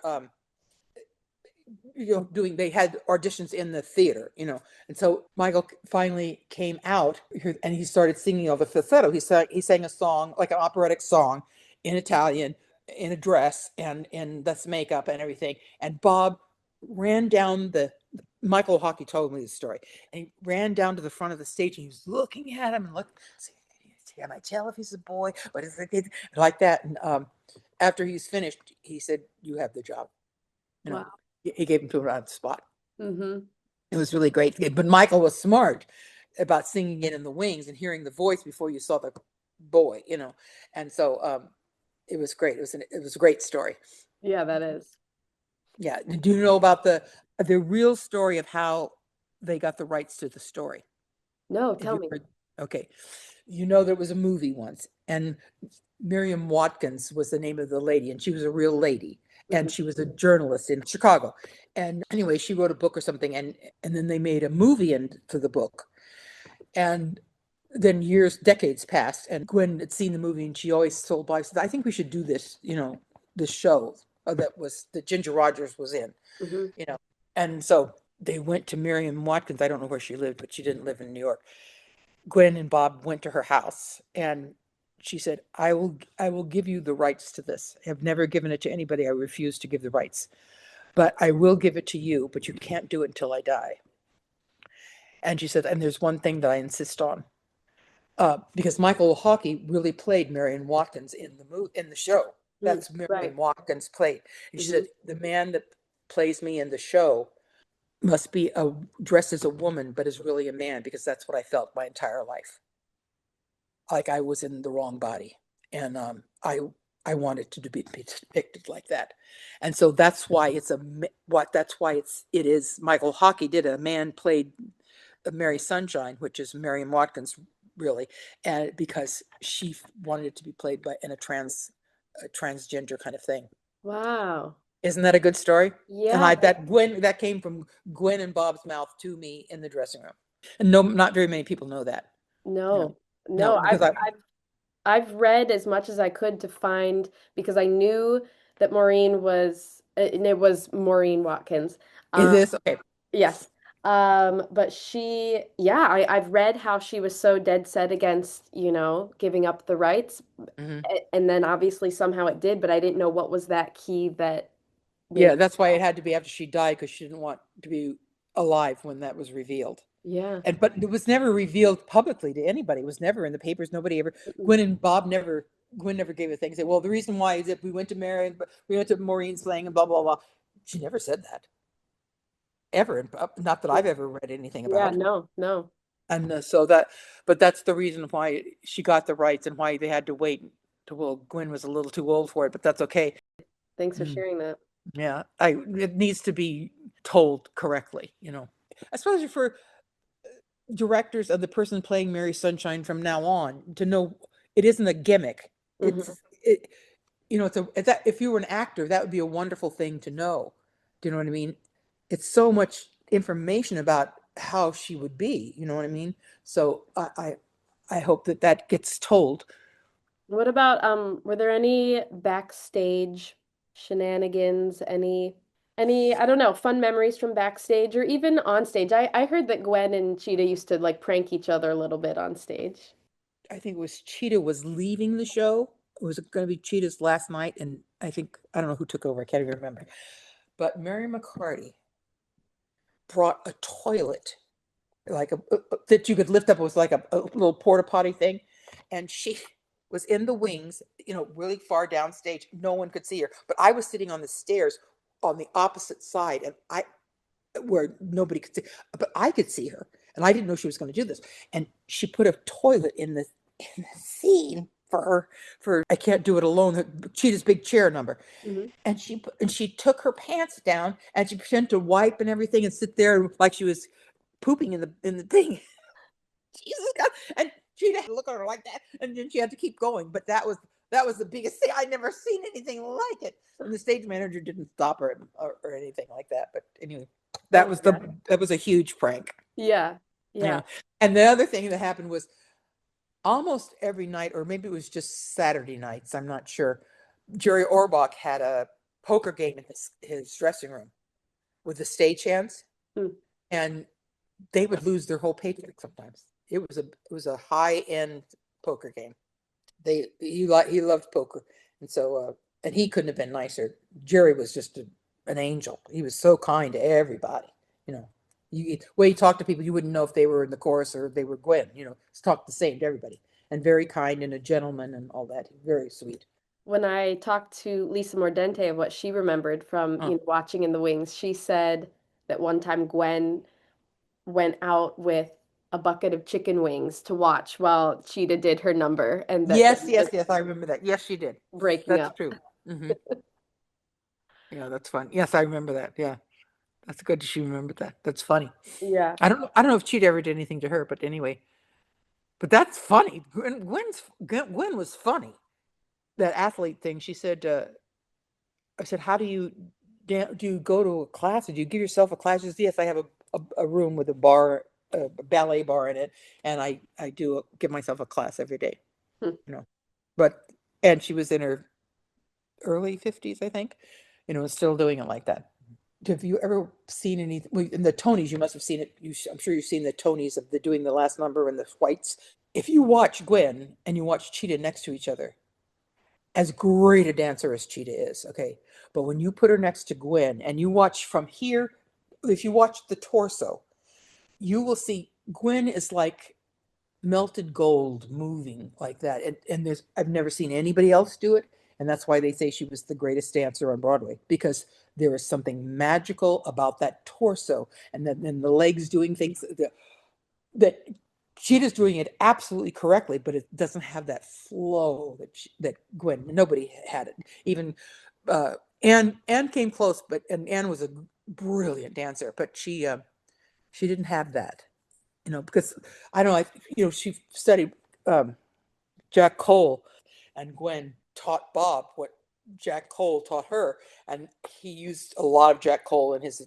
they had auditions in the theater, and so Michael finally came out, and he started singing all the falsetto. He sang a song, like an operatic song, in Italian, in a dress and that's makeup and everything. And Bob ran down Michael O'Hockey told me the story, and he ran down to the front of the stage, and he was looking at him and can I tell if he's a boy? What is it? Like that. And after he's finished, he said, you have the job. Wow. He gave him to him on the spot. Mm-hmm. It was really great. But Michael was smart about singing it in the wings and hearing the voice before you saw the boy, And so it was great. It was a great story. Yeah, that is. Yeah. Do you know about the real story of how they got the rights to the story? No, tell me. Okay. There was a movie once, and Miriam Watkins was the name of the lady, and she was a real lady, and she was a journalist in Chicago. And anyway, she wrote a book or something, and then they made a movie into the book. And then decades passed, and Gwen had seen the movie, and she always told Bob, said, I think we should do this, this show that Ginger Rogers was in, And so they went to Miriam Watkins. I don't know where she lived, but she didn't live in New York. Gwen and Bob went to her house, and she said, I will give you the rights to this. I have never given it to anybody. I refuse to give the rights, but I will give it to you, but you can't do it until I die. And she said, and there's one thing that I insist on, because Michael O'Hockey really played Marion Watkins in the show. That's Marion Watkins played. And she said, the man that plays me in the show must be dressed as a woman, but is really a man, because that's what I felt my entire life. Like I was in the wrong body, and I wanted to be depicted like that, and so that's why it is. Michael Hockey did a man played Mary Sunshine, which is Marion Watkins, really, and because she wanted it to be played in a transgender kind of thing. Wow. Isn't that a good story? Yeah. And that came from Gwen and Bob's mouth to me in the dressing room. And no, not very many people know that. No. Because I've read as much as I could to find, because I knew that Maureen was, and it was Maureen Watkins. Is this okay? Yes. But I've read how she was so dead set against, giving up the rights. And then obviously somehow it did, but I didn't know what was that key that Yeah, Maybe. that's why it had to be after she died, because she didn't want to be alive when that was revealed. Yeah. And but it was never revealed publicly to anybody. It was never in the papers. Nobody ever. Mm-mm. Gwen and Bob never. Gwen never gave a thing. Say, well, the reason why is that we went to Mary, we went to Maureen's slaying, and blah blah blah. She never said that ever. Not that I've ever read anything Yeah, about. no, no. And so that, but that's the reason why she got the rights and why they had to wait until, well, Gwen was a little too old for it. But that's okay. Thanks for Mm, sharing that. yeah, it needs to be told correctly. Especially for directors of the person playing Mary Sunshine from now on to know it isn't a gimmick. Hmm. It if you were an actor, that would be a wonderful thing to know. Do you know what I mean? It's so much information about how she would be. You know what I mean? So I hope that gets told. What about were there any backstage shenanigans, any I don't know, fun memories from backstage or even on stage? I heard that Gwen and Cheetah used to like prank each other a little bit on stage. I think it was Cheetah was leaving the show. It was going to be Cheetah's last night, and I don't know who took over. I can't even remember. But Mary McCarty brought a toilet, like that you could lift up. It was like a little porta potty thing, and she was in the wings, really far downstage. No one could see her, but I was sitting on the stairs on the opposite side, and I where nobody could see, but I could see her, and I didn't know she was going to do this. And she put a toilet in the scene for her. For I can't do it alone. Cheetah's big chair number. Hmm. And she took her pants down and she pretended to wipe and everything and sit there like she was pooping in the thing. Jesus God. And she had to look at her like that, and then she had to keep going. But that was the biggest thing. I'd never seen anything like it. And the stage manager didn't stop her or anything like that. But anyway, Oh that my was the God. that was a huge prank. Yeah. Yeah. Yeah. And the other thing that happened was almost every night, or maybe it was just Saturday nights, I'm not sure. Jerry Orbach had a poker game in his dressing room with the stagehands, Hmm. and they would lose their whole paycheck sometimes. It was a high end poker game. He loved poker, and so and he couldn't have been nicer. Jerry was just an angel. He was so kind to everybody. You know, way he talked to people, you wouldn't know if they were in the chorus or they were Gwen. He talked the same to everybody, and very kind and a gentleman and all that. Very sweet. When I talked to Lisa Mordente of what she remembered from, Huh. watching in the wings, she said that one time Gwen went out with a bucket of chicken wings to watch while Cheetah did her number and that they Yes, ended yes, up yes. I remember that. Yes, she did. breaking That's up. true. Hmm. Yeah, that's fun. Yes, I remember that. Yeah, that's good. She remembered that. That's funny. Yeah. I don't know if she'd ever did anything to her, but anyway. But that's funny. Gwen was funny. That athlete thing. She said, I said, how do you go to a class? Or do you give yourself a class? She says, yes, I have a room with a ballet bar in it, and I give myself a class every day. Hmm. You know, but and she was in her early 50s, I think. Still doing it like that. Have you ever seen anything in the Tonys? You must have seen it. I'm sure you've seen the Tonys of the doing the last number and the whites. If you watch Gwen and you watch Cheetah next to each other, as great a dancer as Cheetah is, okay, but when you put her next to Gwen and you watch from here, if you watch the torso, you will see Gwen is like melted gold moving like that. And I've never seen anybody else do it. And that's why they say she was the greatest dancer on Broadway, because there is something magical about that torso, and then the legs doing things that Cheetah's doing it absolutely correctly, but it doesn't have that flow that Gwen. Nobody had it. Even Anne came close, and Anne was a brilliant dancer, but she didn't have that. Because I don't know, she studied Jack Cole, and Gwen taught Bob what Jack Cole taught her, and he used a lot of Jack Cole in his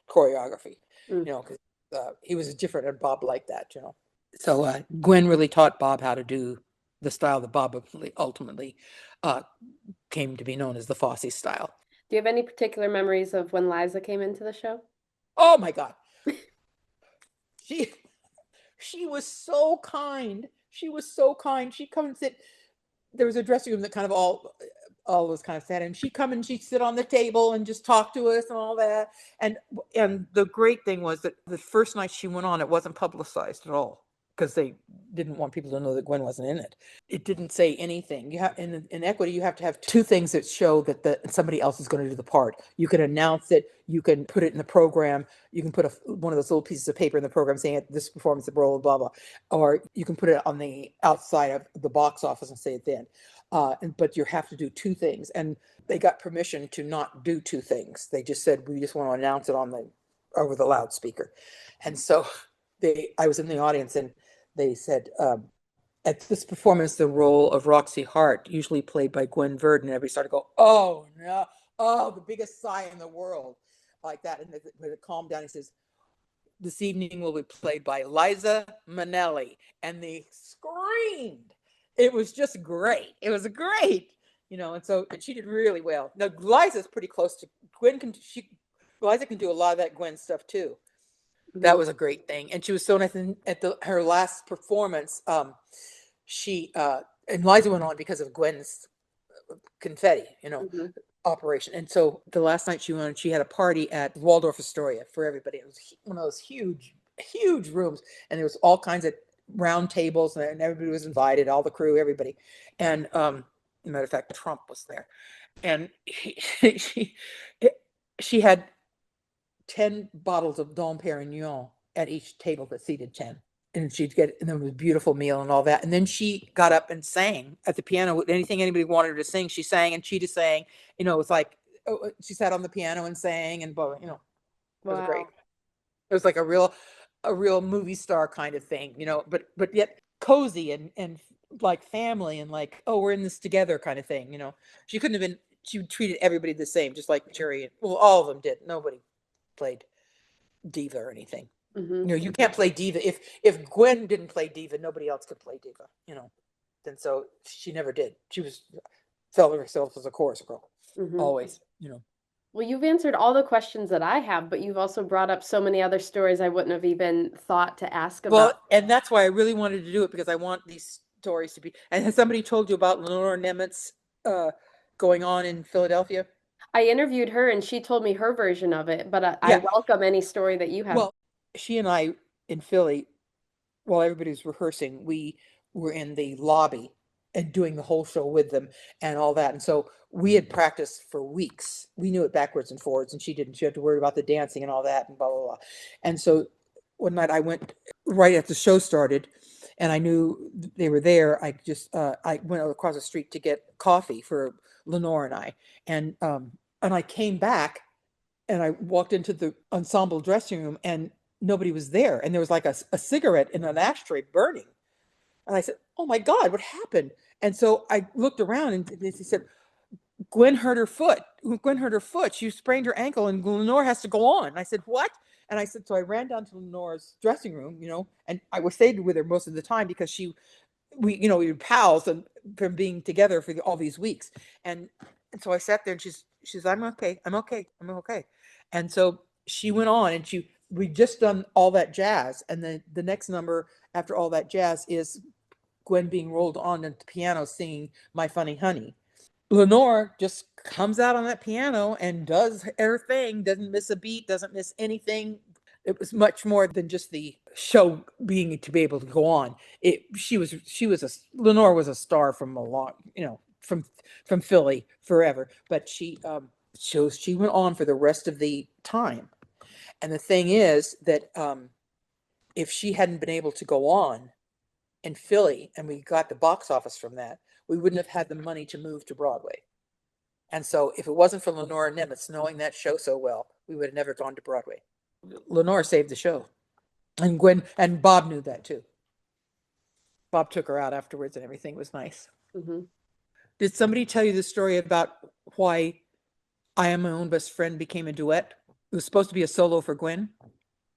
choreography. Mm. Because he was different, and Bob liked that. So Gwen really taught Bob how to do the style that Bob ultimately uh, came to be known as the Fosse style. Do you have any particular memories of when Liza came into the show? Oh my God, she she was so kind. She was so kind. She come and sit. There was a dressing room that kind of all all those kind of sad. And she'd come and she'd sit on the table and just talk to us and all that. And the great thing was that the first night she went on, it wasn't publicized at all because they didn't want people to know that Gwen wasn't in it. It didn't say anything. You have in equity, you have to have two things that show that somebody else is going to do the part. You can announce it. You can put it in the program. You can put one of those little pieces of paper in the program saying this performance, blah, blah, blah. Or you can put it on the outside of the box office and say it then. But you have to do two things. And they got permission to not do two things. They just said, we just want to announce it over the loudspeaker. And so I was in the audience and they said, at this performance, the role of Roxy Hart, usually played by Gwen Verdon, everybody started to go, oh no, oh, the biggest sigh in the world, like that. And when it calmed down, he says, this evening will be played by Liza Minnelli. And they screamed. It was just great. It was great, and she did really well. Now, Liza's pretty close to Gwen. Liza can do a lot of that Gwen stuff too. That was a great thing. And she was so nice. At her last performance, she and Liza went on because of Gwen's confetti, operation. And so the last night she went on, she had a party at Waldorf Astoria for everybody. It was one of those huge, huge rooms. And there was all kinds of round tables and everybody was invited, all the crew, everybody. And matter of fact, Trump was there. And she had 10 bottles of Dom Perignon at each table that seated 10. And there was a beautiful meal and all that. And then she got up and sang at the piano. Anything anybody wanted her to sing, she sang, and she just sang. It was like, she sat on the piano and sang, and it was great. It was like a real movie star kind of thing, but yet cozy and like family and like, oh, we're in this together kind of thing. She treated everybody the same, just like Jerry. Well, all of them did. Nobody played diva or anything. You can't play diva. If Gwen didn't play diva, nobody else could play diva, and so she never did. She felt herself as a chorus girl, always, Well, you've answered all the questions that I have, but you've also brought up so many other stories I wouldn't have even thought to ask about. Well, and that's why I really wanted to do it, because I want these stories to be. And has somebody told you about Lenore Nemetz going on in Philadelphia? I interviewed her and she told me her version of it, but I welcome any story that you have. Well, she and I in Philly, while everybody was rehearsing, we were in the lobby and doing the whole show with them and all that. And so we had practiced for weeks. We knew it backwards and forwards, and she didn't. She had to worry about the dancing and all that and blah, blah, blah. And so one night I went right after the show started, and I knew they were there. I went across the street to get coffee for Lenore and I. And I came back and I walked into the ensemble dressing room and nobody was there. And there was like a cigarette in an ashtray burning. And I said, oh my God, what happened? And so I looked around and he said, Gwen hurt her foot. Gwen hurt her foot. She sprained her ankle and Lenore has to go on. And I said, what? And I said, so I ran down to Lenore's dressing room, and I was stayed with her most of the time because we were pals and from being together for all these weeks. And so I sat there and she's, I'm okay. And so she went on and we just done All That Jazz. And then the next number after All That Jazz is Gwen being rolled on at the piano singing My Funny Honey. Lenore just comes out on that piano and does her thing, doesn't miss a beat, doesn't miss anything. It was much more than just the show being to be able to go on. Lenore was a star from a long, from Philly forever, but she went on for the rest of the time. And the thing is that if she hadn't been able to go on in Philly and we got the box office from that, we wouldn't have had the money to move to Broadway. And so if it wasn't for Lenore Nemetz knowing that show so well, we would have never gone to Broadway. Lenore saved the show. And Gwen and Bob knew that too. Bob took her out afterwards and everything was nice. Did somebody tell you the story about why I Am My Own Best Friend became a duet? It was supposed to be a solo for Gwen.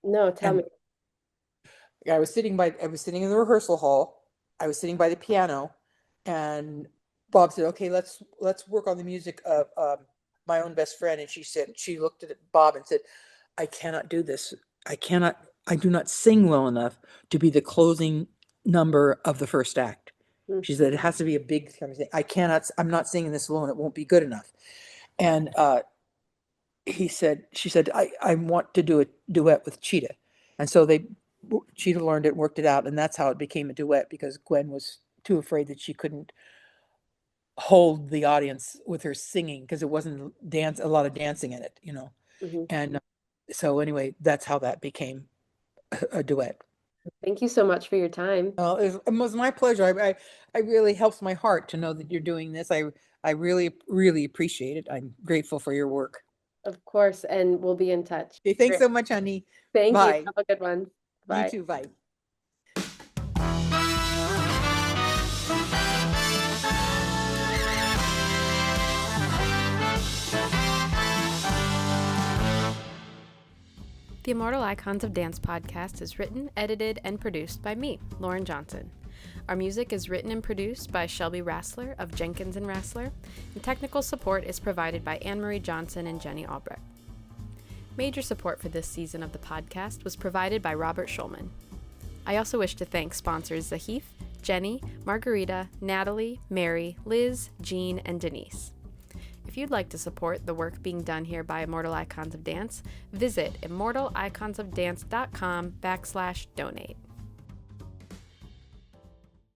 No, tell me. I was sitting in the rehearsal hall. I was sitting by the piano, and Bob said, okay, let's work on the music of My Own Best Friend. And she looked at Bob and said, I cannot do this. I do not sing well enough to be the closing number of the first act. Mm. She said, it has to be a big conversation. I'm not singing this alone. It won't be good enough. And she said, I want to do a duet with Cheetah. And so Cheetah learned it, worked it out, and that's how it became a duet, because Gwen was too afraid that she couldn't hold the audience with her singing, because it wasn't a lot of dancing in it, you know. Mhm. And so anyway, that's how that became a duet. Thank you so much for your time. It was my pleasure. I really helps my heart to know that you're doing this. I really, really appreciate it. I'm grateful for your work. Of course, and we'll be in touch. Okay, thanks Great. so much, honey. Thank you. Bye. Have a good one. You Bye. too. Bye. The Immortal Icons of Dance podcast is written, edited, and produced by me, Lauren Johnson. Our music is written and produced by Shelby Rassler of Jenkins and Rassler, and technical support is provided by Anne-Marie Johnson and Jenny Albrecht. Major support for this season of the podcast was provided by Robert Schulman. I also wish to thank sponsors Zahif, Jenny, Margarita, Natalie, Mary, Liz, Jean, and Denise. If you'd like to support the work being done here by Immortal Icons of Dance, visit immortaliconsofdance.com/donate.